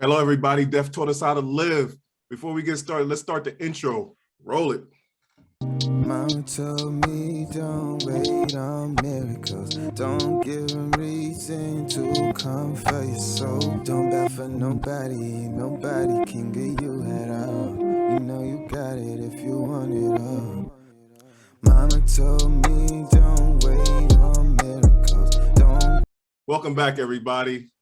Hello, everybody. Death taught us how to live. Before we get started, let's start the intro. Roll it. Mama told me don't wait on miracles. Don't give them reason to come for your soul. Don't bow for nobody. Nobody can get you at all. You know you got it if you want it all. Mama told me don't wait on miracles. Don't. Welcome back, everybody.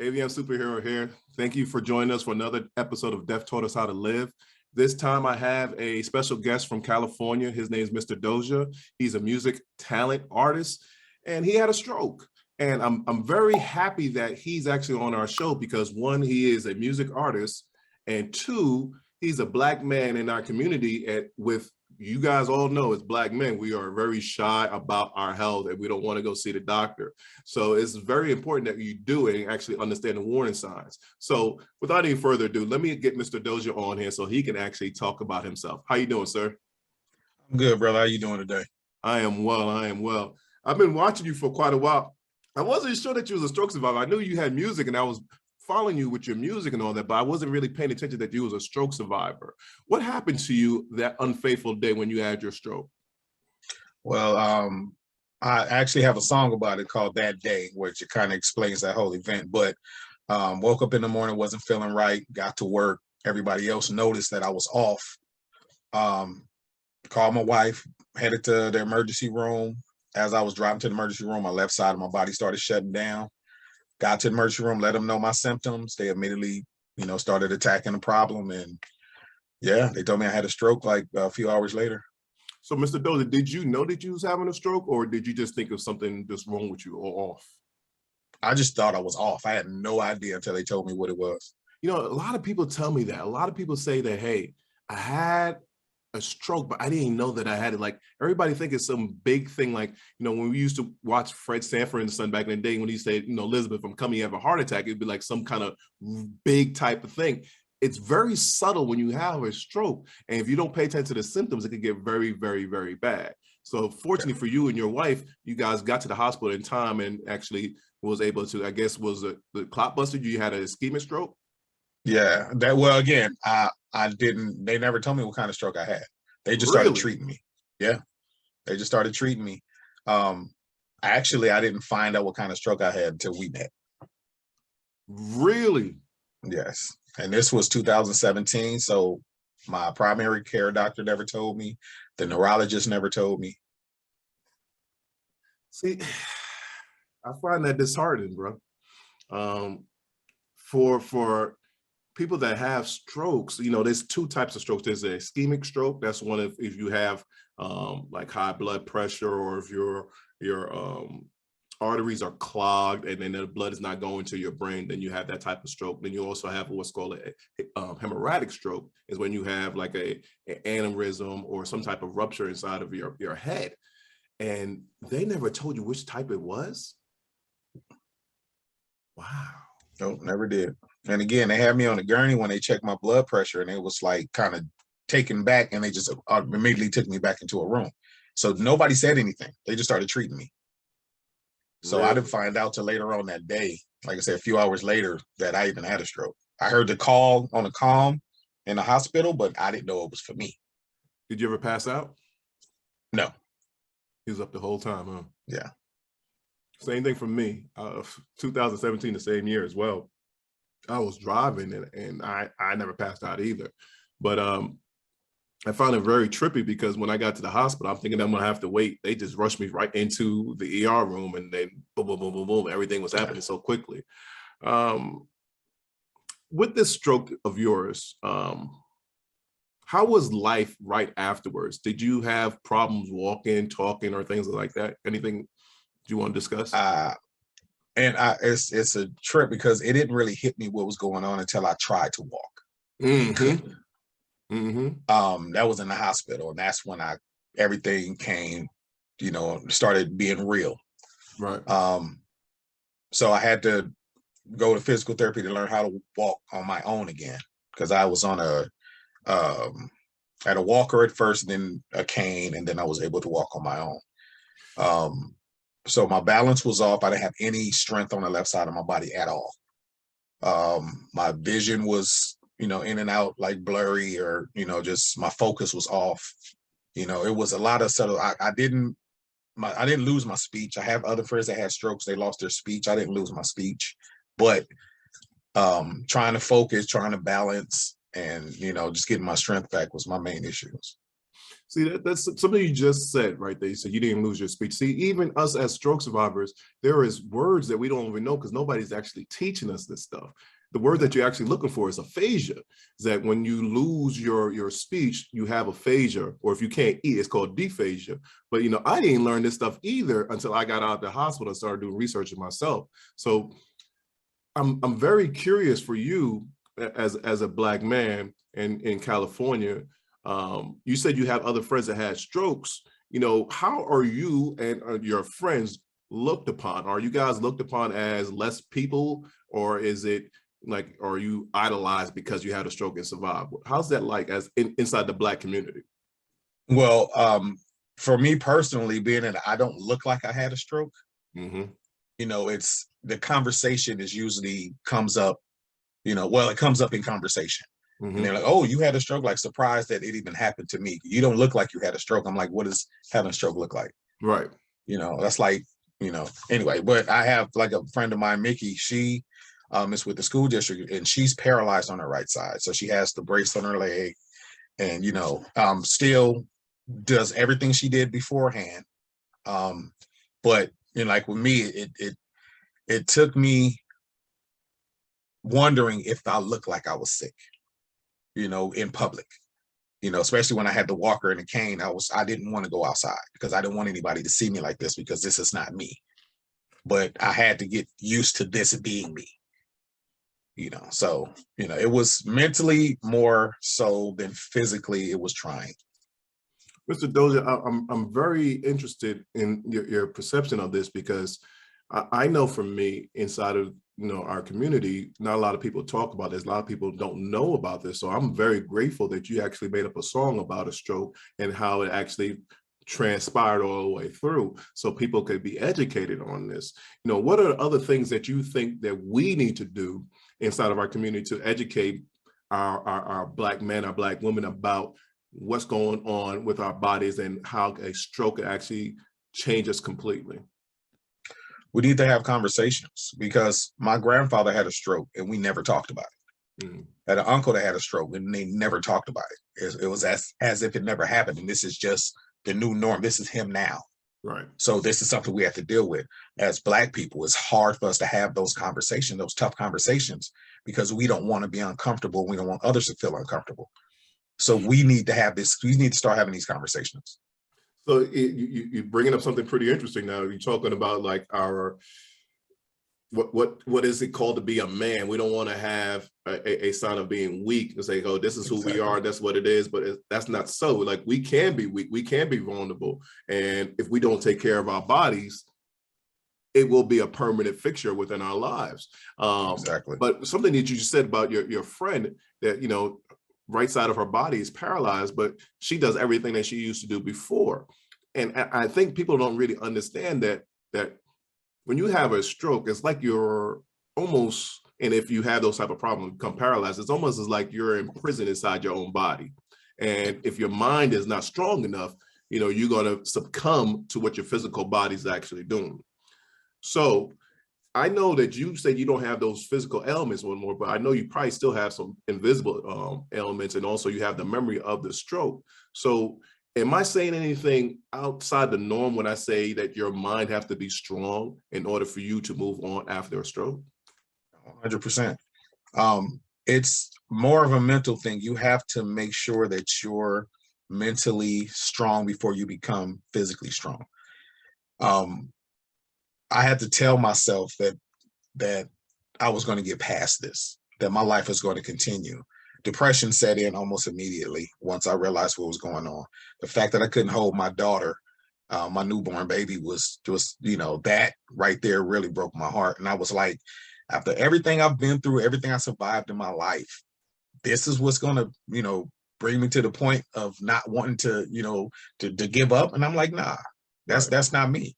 AVM Superhero here. Thank you for joining us for another episode of Death Taught Us How to Live. This time I have a special guest from California. His name is Mista Doesha. He's a music talent artist, and he had a stroke. And I'm very happy that he's actually on our show because one, he is a music artist, and two, he's a Black man in our community. With you guys all know, as Black men, we are very shy about our health and we don't want to go see the doctor. So it's very important that you do it and actually understand the warning signs. So without any further ado, let me get Mr. Doja on here so he can actually talk about himself. How you doing, sir? I'm good, brother. How you doing today? I am well. I am well. I've been watching you for quite a while. I wasn't sure that you was a stroke survivor. I knew you had music and I was following you with your music and all that, but I wasn't really paying attention that you was a stroke survivor. What happened to you that unfaithful day when you had your stroke? Well, I actually have a song about it called That Day, which it kind of explains that whole event. But woke up in the morning, wasn't feeling right, got to work. Everybody else noticed that I was off. Called my wife, headed to the emergency room. As I was driving to the emergency room, my left side of my body started shutting down. Got to the emergency room, let them know my symptoms. They immediately, started attacking the problem. And yeah, they told me I had a stroke like a few hours later. So, Mr. Doja, did you know that you was having a stroke, or did you just think of something just wrong with you or off? I just thought I was off. I had no idea until they told me what it was. You know, a lot of people tell me that. A lot of people say that, hey, I had a stroke, but I didn't know that I had it. Like, everybody think it's some big thing. Like, when we used to watch Fred Sanford and the Son back in the day, when he said, Elizabeth, I'm coming, you have a heart attack, it'd be like some kind of big type of thing. It's very subtle when you have a stroke. And if you don't pay attention to the symptoms, it can get very, very, very bad. So fortunately for you and your wife, you guys got to the hospital in time and actually was able to, I guess, was the clot busted? You had an ischemic stroke? Yeah, again, I didn't, they never told me what kind of stroke I had. They just started treating me. Yeah, they just started treating me. Actually, I didn't find out what kind of stroke I had until we met. Really? Yes. And this was 2017. So my primary care doctor never told me. The neurologist never told me. See, I find that disheartening, bro. For people that have strokes, there's two types of strokes. There's an ischemic stroke. That's one if you have like high blood pressure, or if your arteries are clogged and then the blood is not going to your brain, then you have that type of stroke. Then you also have what's called a hemorrhagic stroke, is when you have like an aneurysm or some type of rupture inside of your head. And they never told you which type it was? Wow. Nope, never did. And again, they had me on a gurney when they checked my blood pressure, and it was like kind of taken back, and they just immediately took me back into a room. So nobody said anything. They just started treating me. So really? I didn't find out till later on that day, like I said, a few hours later, that I even had a stroke. I heard the call on the comm in the hospital, but I didn't know it was for me. Did you ever pass out? No. He was up the whole time, huh? Yeah. Same thing for me. 2017, the same year as well. I was driving and I never passed out either. But I found it very trippy because when I got to the hospital, I'm thinking I'm gonna have to wait. They just rushed me right into the ER room, and then boom, boom, boom, boom, boom. Everything was happening so quickly. With this stroke of yours, how was life right afterwards? Did you have problems walking, talking, or things like that? Anything you want to discuss? It's a trip because it didn't really hit me what was going on until I tried to walk. Mm-hmm. Mm-hmm. That was in the hospital, and that's when everything came, started being real. Right. So I had to go to physical therapy to learn how to walk on my own again, because I was on had a walker at first, then a cane, and then I was able to walk on my own. So my balance was off. I didn't have any strength on the left side of my body at all. My vision was, in and out, like blurry, or, just my focus was off. It was a lot of subtle. I didn't lose my speech. I have other friends that had strokes. They lost their speech. I didn't lose my speech, but trying to focus, trying to balance, and, just getting my strength back was my main issues. See, that's something you just said right there. You said you didn't lose your speech. See, even us as stroke survivors, there is words that we don't even know because nobody's actually teaching us this stuff. The word that you're actually looking for is aphasia. Is that when you lose your speech, you have aphasia, or if you can't eat, it's called dysphagia. But I didn't learn this stuff either until I got out of the hospital and started doing research myself. So I'm very curious for you as a Black man in California. You said you have other friends that had strokes. How are you and your friends looked upon? Are you guys looked upon as less people, or is it like, are you idolized because you had a stroke and survived? How's that like as inside the Black community? Well, for me personally, being that I don't look like I had a stroke, Mm-hmm. it's the conversation is usually comes up, it comes up in conversation. Mm-hmm. And they're like, oh, you had a stroke, like surprised that it even happened to me. You don't look like you had a stroke. I'm like, what does having a stroke look like? Right. That's like, anyway, but I have like a friend of mine, Mickey, she is with the school district, and she's paralyzed on her right side. So she has the brace on her leg, and, still does everything she did beforehand. But like with me, it took me wondering if I looked like I was sick, in public, especially when I had the walker and the cane. I didn't want to go outside because I didn't want anybody to see me like this, because this is not me. But I had to get used to this being me, so, it was mentally more so than physically it was trying. Mr. Doja, I'm very interested in your perception of this, because I know for me, inside of our community, not a lot of people talk about this. A lot of people don't know about this. So I'm very grateful that you actually made up a song about a stroke and how it actually transpired all the way through, so people could be educated on this. What are other things that you think that we need to do inside of our community to educate our Black men, our Black women about what's going on with our bodies and how a stroke can actually change us completely? We need to have conversations, because my grandfather had a stroke and we never talked about it. Mm. I had an uncle that had a stroke and they never talked about it. It was as if it never happened. And this is just the new norm. This is him now. Right. So this is something we have to deal with. As Black people, it's hard for us to have those conversations, those tough conversations, because we don't want to be uncomfortable. We don't want others to feel uncomfortable. So we need to have this. We need to start having these conversations. So you're bringing up something pretty interesting now. You're talking about like our, what is it called to be a man? We don't want to have a sign of being weak and say, oh, this is who we are, that's what it is. But that's not so. Like, we can be weak, we can be vulnerable. And if we don't take care of our bodies, it will be a permanent fixture within our lives. Exactly. But something that you just said about your friend, that, right side of her body is paralyzed, but she does everything that she used to do before. And I think people don't really understand that when you have a stroke, it's like you're almost, and if you have those type of problems, become paralyzed, it's almost as like you're in prison inside your own body. And if your mind is not strong enough, you're going to succumb to what your physical body's actually doing. So I know that you say you don't have those physical ailments anymore, but I know you probably still have some invisible ailments, and also you have the memory of the stroke. So am I saying anything outside the norm when I say that your mind has to be strong in order for you to move on after a stroke? 100%. It's more of a mental thing. You have to make sure that you're mentally strong before you become physically strong. I had to tell myself that I was going to get past this, that my life was going to continue. Depression set in almost immediately once I realized what was going on. The fact that I couldn't hold my daughter, my newborn baby, was just, that right there really broke my heart. And I was like, after everything I've been through, everything I survived in my life, this is what's going to, bring me to the point of not wanting to, to give up. And I'm like, nah, that's not me.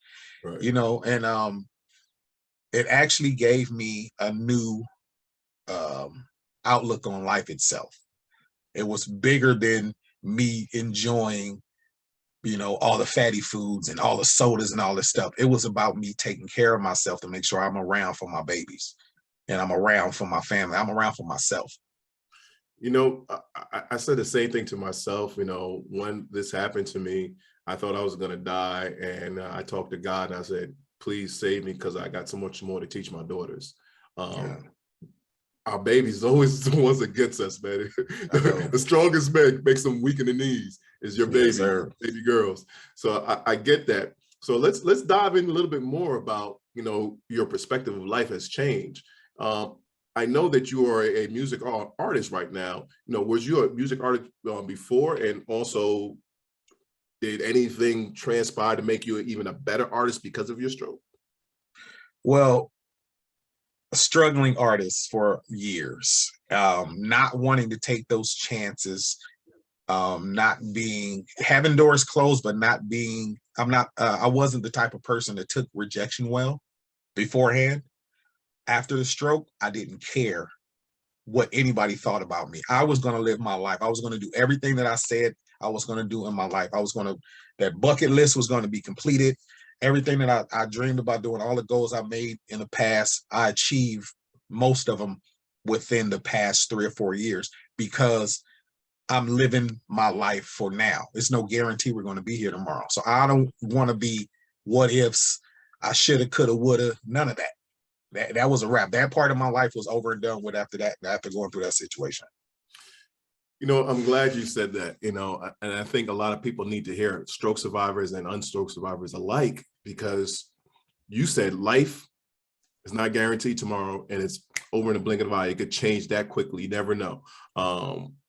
Right. And it actually gave me a new outlook on life itself. It was bigger than me enjoying, all the fatty foods and all the sodas and all this stuff. It was about me taking care of myself to make sure I'm around for my babies and I'm around for my family. I'm around for myself. I said the same thing to myself. When this happened to me, I thought I was going to die. And I talked to God and I said, please save me, because I got so much more to teach my daughters. Our babies always the ones that gets us, man. The strongest man makes them weak in the knees is your baby, Yes, baby girls. So I get that. So let's dive in a little bit more about, your perspective of life has changed. I know that you are a music artist right now. Was you a music artist before? And also, did anything transpire to make you even a better artist because of your stroke? Well, a struggling artist for years, not wanting to take those chances, having doors closed, but I wasn't the type of person that took rejection well beforehand. After the stroke, I didn't care what anybody thought about me. I was going to live my life. I was going to do everything that I said I was going to do in my life. That bucket list was going to be completed. Everything that I dreamed about doing, all the goals I made in the past, I achieved most of them within the past 3 or 4 years, because I'm living my life for now. It's no guarantee we're going to be here tomorrow. So I don't want to be what ifs, I shoulda, coulda, woulda, none of that. That was a wrap. That part of my life was over and done with after that, after going through that situation. I'm glad you said that, and I think a lot of people need to hear stroke survivors and unstroke survivors alike, because you said life is not guaranteed tomorrow and it's over in the blink of an eye. It could change that quickly. You never know.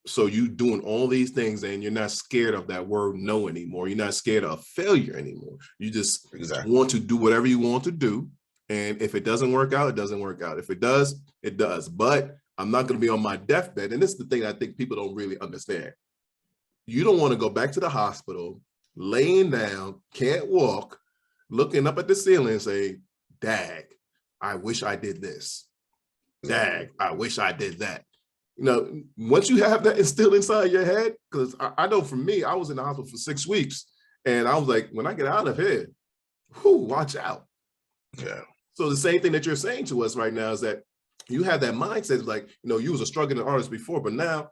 So you doing all these things and you're not scared of that word no anymore. You're not scared of failure anymore. You just want to do whatever you want to do. And if it doesn't work out, it doesn't work out. If it does, it does. But I'm not going to be on my deathbed. And this is the thing I think people don't really understand. You don't want to go back to the hospital, laying down, can't walk, looking up at the ceiling and say, dag, I wish I did this. Dag, I wish I did that. Once you have that instilled inside your head, because I know for me, I was in the hospital for 6 weeks. And I was like, when I get out of here, watch out. Yeah. So the same thing that you're saying to us right now is that you have that mindset, like, you was a struggling artist before, but now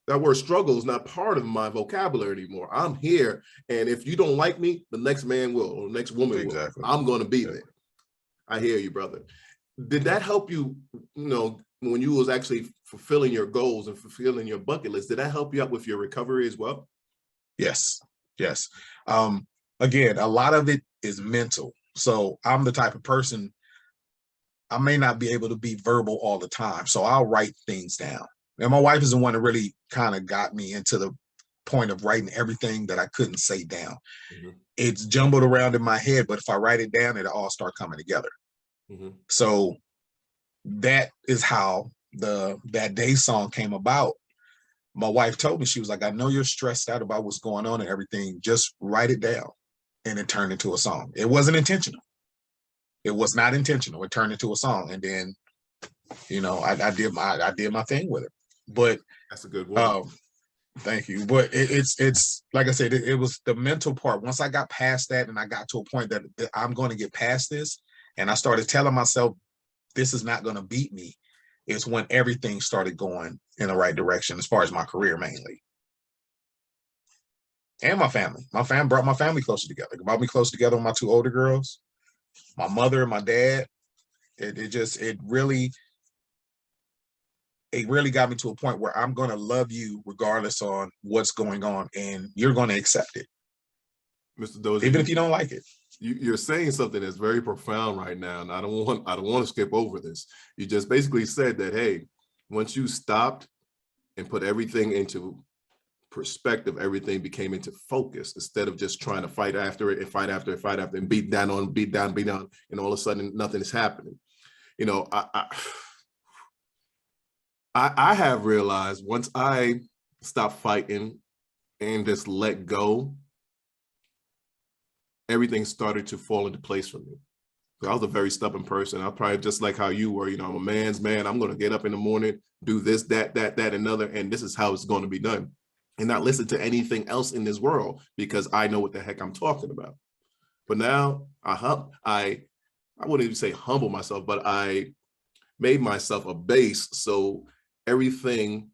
that word struggle is not part of my vocabulary anymore. I'm here. And if you don't like me, the next man will, or the next woman will. I'm going to be there. I hear you, brother. Did that help you, when you was actually fulfilling your goals and fulfilling your bucket list, did that help you out with your recovery as well? Yes. Again, a lot of it is mental. So I'm the type of person, I may not be able to be verbal all the time. So I'll write things down. And my wife is the one that really kind of got me into the point of writing everything that I couldn't say down. It's jumbled around in my head, but if I write it down, it'll all start coming together. So that is how that day song came about. My wife told me, she was like, I know you're stressed out about what's going on and everything. Just write it down. And it turned into a song. It wasn't intentional. It was not intentional. It turned into a song. And then, I did my thing with it. But that's a good one. Thank you. But it's like I said, it was the mental part. Once I got past that and I got to a point that I'm going to get past this, and I started telling myself, this is not going to beat me, it's when everything started going in the right direction as far as my career mainly. And my family. My family brought my family closer together. It brought me close together with my 2 older girls, my mother and my dad. It really got me to a point where I'm going to love you regardless on what's going on, and you're going to accept it. Mr. Doja, even if you don't like it. You're saying something that's very profound right now, and I don't want to skip over this. You just basically said that, hey, once you stopped and put everything into perspective, everything became into focus instead of just trying to fight after it and fight after it and beat down, and all of a sudden nothing is happening. I have realized once I stopped fighting and just let go, everything started to fall into place for me. I was a very stubborn person. I probably just like how you were, I'm a man's man. I'm going to get up in the morning, do this, that, another, and this is how it's going to be done. And not listen to anything else in this world because I know what the heck I'm talking about. But now I wouldn't even say humble myself, but I made myself a base so everything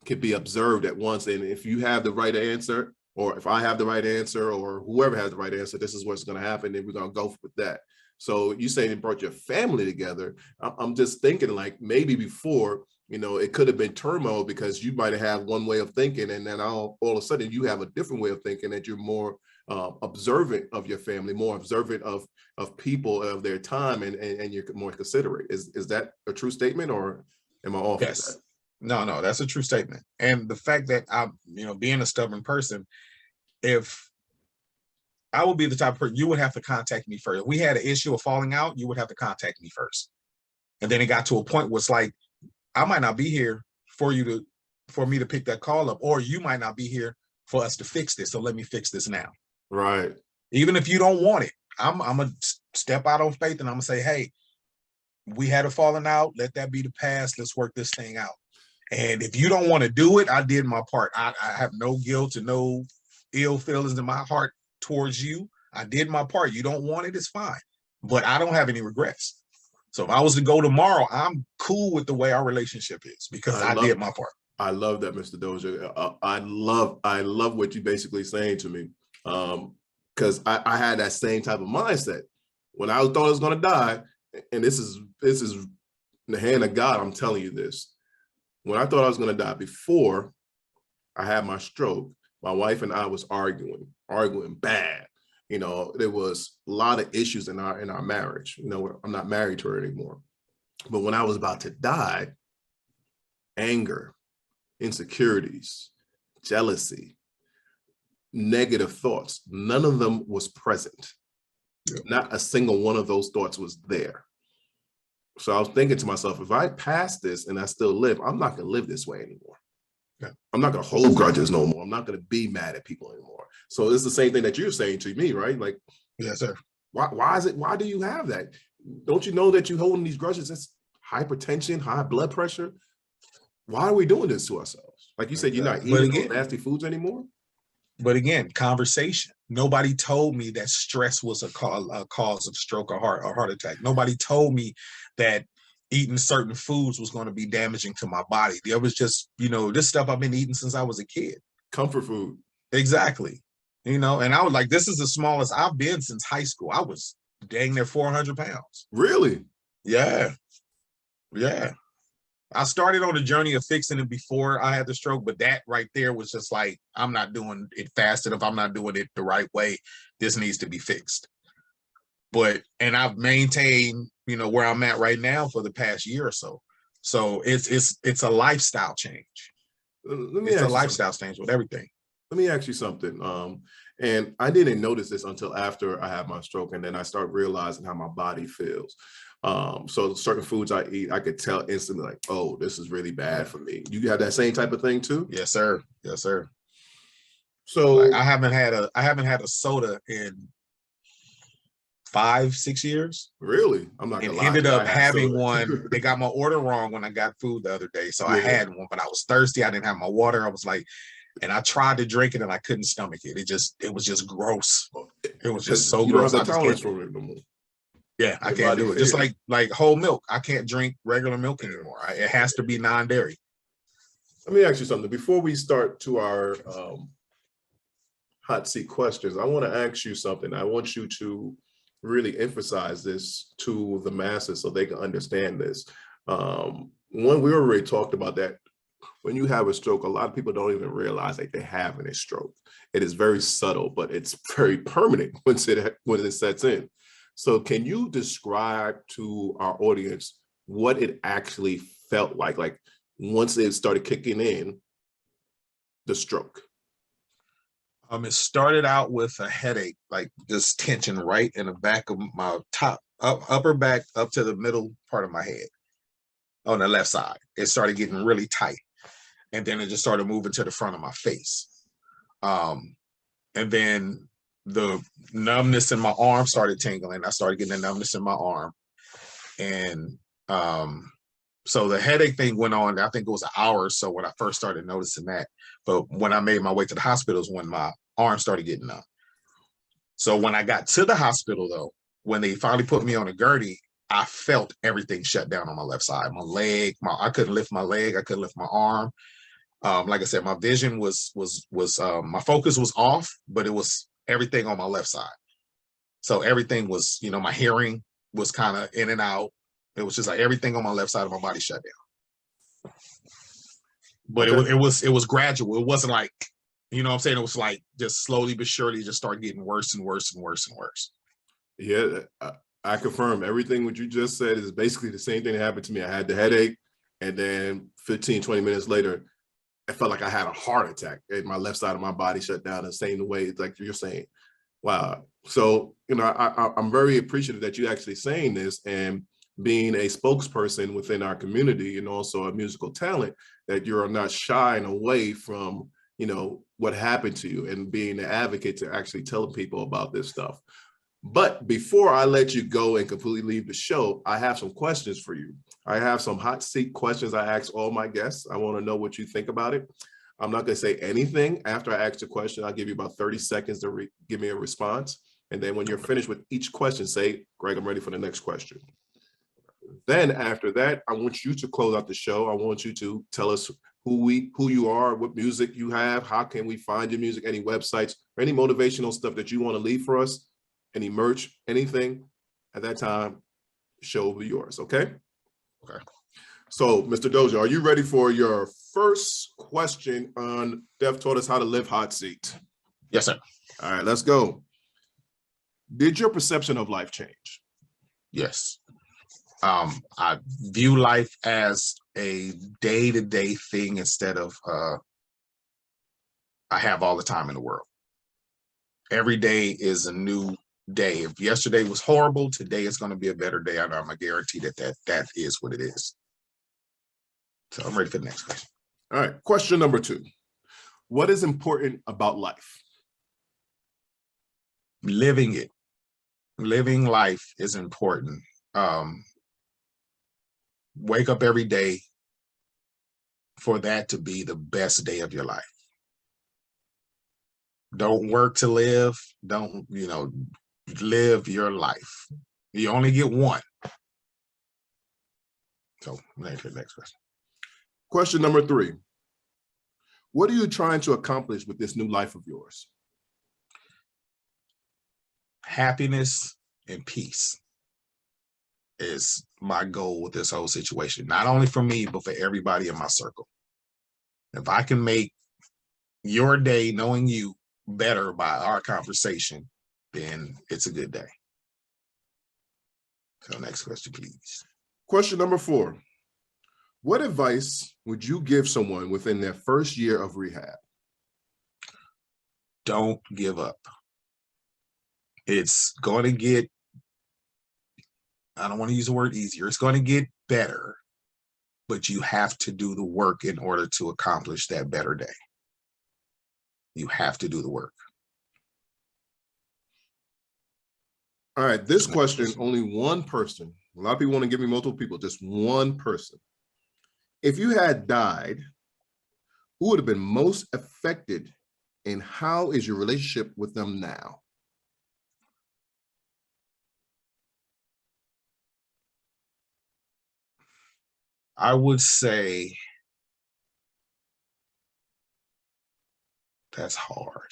could be observed at once. And if you have the right answer, or if I have the right answer, or whoever has the right answer, this is what's going to happen. And we're going to go with that. So you saying it brought your family together. I'm just thinking like maybe before, it could have been turmoil because you might have had one way of thinking. And then all of a sudden you have a different way of thinking, that you're more observant of your family, more observant of people, of their time, and you're more considerate. Is that a true statement, or am I off? Yes. No, that's a true statement. And the fact that I'm, being a stubborn person, if I would be the type of person, you would have to contact me first. If we had an issue of falling out, you would have to contact me first. And then it got to a point where it's like, I might not be here for me to pick that call up, or you might not be here for us to fix this. So let me fix this now. Right. Even if you don't want it, I'm gonna step out on faith and I'm gonna say, hey, we had a falling out. Let that be the past. Let's work this thing out. And if you don't want to do it, I did my part. I have no guilt and no ill feelings in my heart towards you. I did my part. You don't want it, it's fine. But I don't have any regrets. So if I was to go tomorrow, I'm cool with the way our relationship is because I did my part. I love that, Mr. Doja. I love what you basically saying to me. Because I had that same type of mindset when I thought I was going to die. And this is the hand of God. I'm telling you this. When I thought I was going to die, before I had my stroke, my wife and I was arguing bad. There was a lot of issues in our marriage. I'm not married to her anymore. But when I was about to die, anger, insecurities, jealousy, negative thoughts, none of them was present. Yeah. Not a single one of those thoughts was there. So I was thinking to myself, if I pass this and I still live, I'm not going to live this way anymore. Yeah. I'm not going to hold grudges no more. I'm not going to be mad at people anymore. So it's the same thing that you're saying to me, right? Like, yes, sir. Why do you have that? Don't you know that you holding these grudges? It's hypertension, high blood pressure. Why are we doing this to ourselves? Like you said, you're not eating those nasty foods anymore. But again, conversation. Nobody told me that stress was a cause of stroke or heart attack. Nobody told me that eating certain foods was going to be damaging to my body. There was just, this stuff I've been eating since I was a kid. Comfort food. Exactly. And I was like, this is the smallest I've been since high school. I was dang near 400 pounds. Really? Yeah. Yeah. I started on the journey of fixing it before I had the stroke, but that right there was just like, I'm not doing it fast enough. I'm not doing it the right way. This needs to be fixed. And I've maintained, where I'm at right now for the past year or so. So it's a lifestyle change. It's a lifestyle change with everything. Let me ask you something. And I didn't notice this until after I had my stroke, and then I started realizing how my body feels. So certain foods I eat, I could tell instantly, like, oh, this is really bad for me. You have that same type of thing too? Yes, sir. Yes, sir. So like, I haven't had a soda in 5-6 years. Really? I'm not gonna lie. Ended up having one. They got my order wrong when I got food the other day. So yeah. I had one, but I was thirsty. I didn't have my water. I was like, and I tried to drink it and I couldn't stomach it. It was just gross. It was just so gross. I just can't for it no more. Yeah, I can't do it. Just like whole milk. I can't drink regular milk anymore. It has to be non-dairy. Let me ask you something. Before we start to our hot seat questions, I want to ask you something. I want you to really emphasize this to the masses so they can understand this. One, we already talked about that. When you have a stroke, a lot of people don't even realize that they're having a stroke. It is very subtle, but it's very permanent when it sets in. So can you describe to our audience what it actually felt like once it started kicking in, the stroke? It started out with a headache, like this tension right in the back of my upper back up to the middle part of my head on the left side. It started getting really tight. And then it just started moving to the front of my face. And then the numbness in my arm started tingling. I started getting the numbness in my arm. And so the headache thing went on, I think it was an hour or so when I first started noticing that. But when I made my way to the hospital is when my arm started getting numb. So when I got to the hospital, though, when they finally put me on a gurney, I felt everything shut down on my left side. My leg, I couldn't lift my leg, I couldn't lift my arm. Like I said, my vision was my focus was off, but it was everything on my left side. So everything was, my hearing was kind of in and out. It was just like everything on my left side of my body shut down. But Okay. it was gradual. It wasn't like, you know what I'm saying? It was like just slowly but surely just started getting worse and worse and worse and worse. Yeah, I confirm everything what you just said is basically the same thing that happened to me. I had the headache, and then 15, 20 minutes later, I felt like I had a heart attack and my left side of my body shut down the same way like you're saying. Wow. So, I'm very appreciative that you actually saying this and being a spokesperson within our community and also a musical talent, that you're not shying away from, what happened to you and being an advocate to actually telling people about this stuff. But before I let you go and completely leave the show, I have some questions for you. I have some hot seat questions I ask all my guests. I want to know what you think about it. I'm not going to say anything after I ask the question. I'll give you about 30 seconds to give me a response. And then when you're finished with each question, say, Greg, I'm ready for the next question. Then after that, I want you to close out the show. I want you to tell us who you are, what music you have, how can we find your music, any websites, or any motivational stuff that you want to leave for us, any merch, anything. At that time, the show will be yours, okay? Okay. So, Mr. Doja, are you ready for your first question on Deaf Taught Us How to Live hot seat? Yes, sir. All right, let's go. Did your perception of life change? Yes. I view life as a day-to-day thing instead of I have all the time in the world. Every day is a new day. If yesterday was horrible, today is going to be a better day. I'm a guarantee that is what it is. So I'm ready for the next question. All right, question number 2. What is important about life? Living it. Living life is important. Wake up every day for that to be the best day of your life. Don't work to live. Don't, live your life. You only get one. So next question. Question number 3. What are you trying to accomplish with this new life of yours? Happiness and peace is my goal with this whole situation. Not only for me, but for everybody in my circle. If I can make your day knowing you better by our conversation, then it's a good day. So next question, please. Question number 4. What advice would you give someone within their first year of rehab? Don't give up. It's going to get, I don't want to use the word easier. It's going to get better, but you have to do the work in order to accomplish that better day. You have to do the work. All right, this question, only one person. A lot of people want to give me multiple people, just one person. If you had died, who would have been most affected, and how is your relationship with them now? I would say that's hard.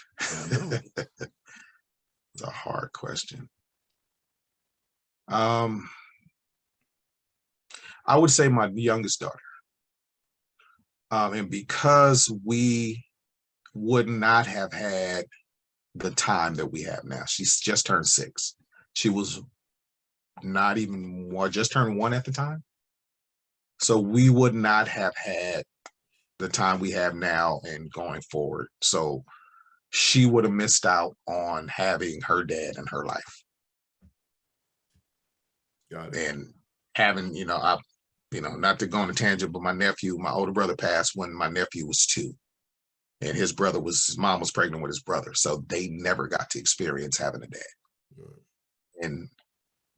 It's a hard question. I would say my youngest daughter. And because we would not have had the time that we have now, she's just turned 6. She was not even more, just turned 1 at the time. So we would not have had the time we have now and going forward. So she would have missed out on having her dad in her life. Got it. And having, not to go on a tangent, but my older brother passed when my nephew was 2. and his mom was pregnant with his brother. So they never got to experience having a dad. And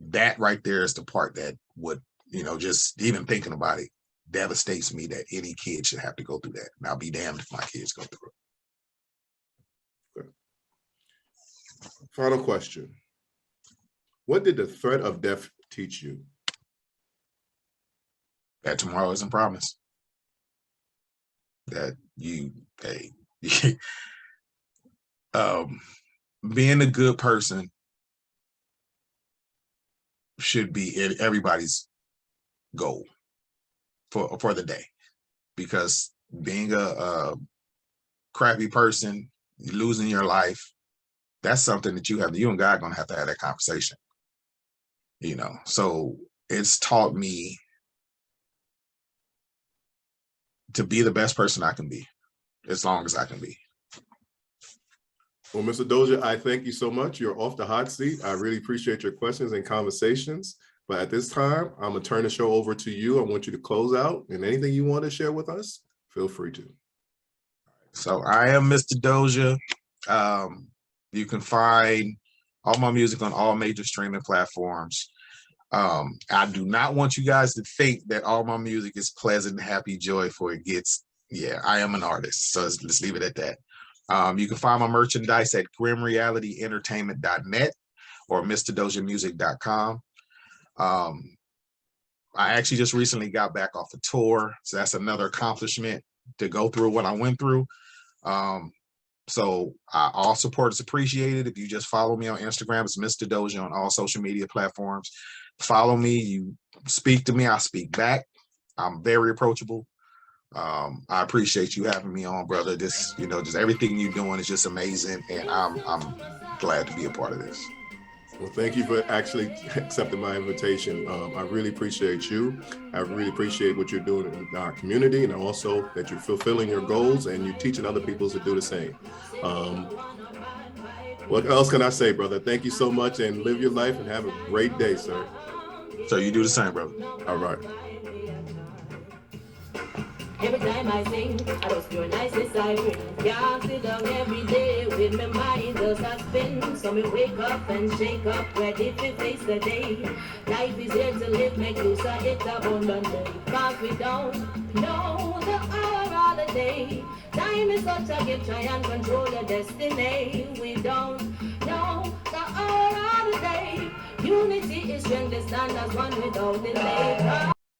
that right there is the part that would, just even thinking about it, devastates me, that any kid should have to go through that. And I'll be damned if my kids go through it. Final question. What did the threat of death teach you? That tomorrow isn't promised. That being a good person should be everybody's goal for the day, because being a crappy person, losing your life, that's something that you and God gonna have to have that conversation. So it's taught me to be the best person I can be, as long as I can be. Well, Mr. Doja, I thank you so much. You're off the hot seat. I really appreciate your questions and conversations. But at this time, I'm going to turn the show over to you. I want you to close out, and anything you want to share with us, feel free to. So I am Mr. Doja. You can find all my music on all major streaming platforms. I do not want you guys to think that all my music is pleasant, happy, joyful. I am an artist. So let's leave it at that. You can find my merchandise at grimrealityentertainment.net or mrdojamusic.com. I actually just recently got back off a tour, so that's another accomplishment to go through what I went through. So all support is appreciated. If you just follow me on Instagram, it's Mista Doja on all social media platforms. Follow me, you speak to me, I speak back. I'm very approachable. I appreciate you having me on, brother. Just everything you're doing is just amazing, and I'm glad to be a part of this. Well, thank you for actually accepting my invitation. I really appreciate you. I really appreciate what you're doing in our community, and also that you're fulfilling your goals and you're teaching other people to do the same. What else can I say, brother? Thank you so much, and live your life and have a great day, sir. So you do the same, brother. All right. Every time I sing, I just feel nice inside. Can't sit down every day with my mind just a spin. So me wake up and shake up, ready to face the day. Life is here to live, make use of it abundantly. Cause we don't know the hour of the day. Time is such a gift, try and control your destiny. We don't know the hour of the day. Unity is strength, stand as one without delay.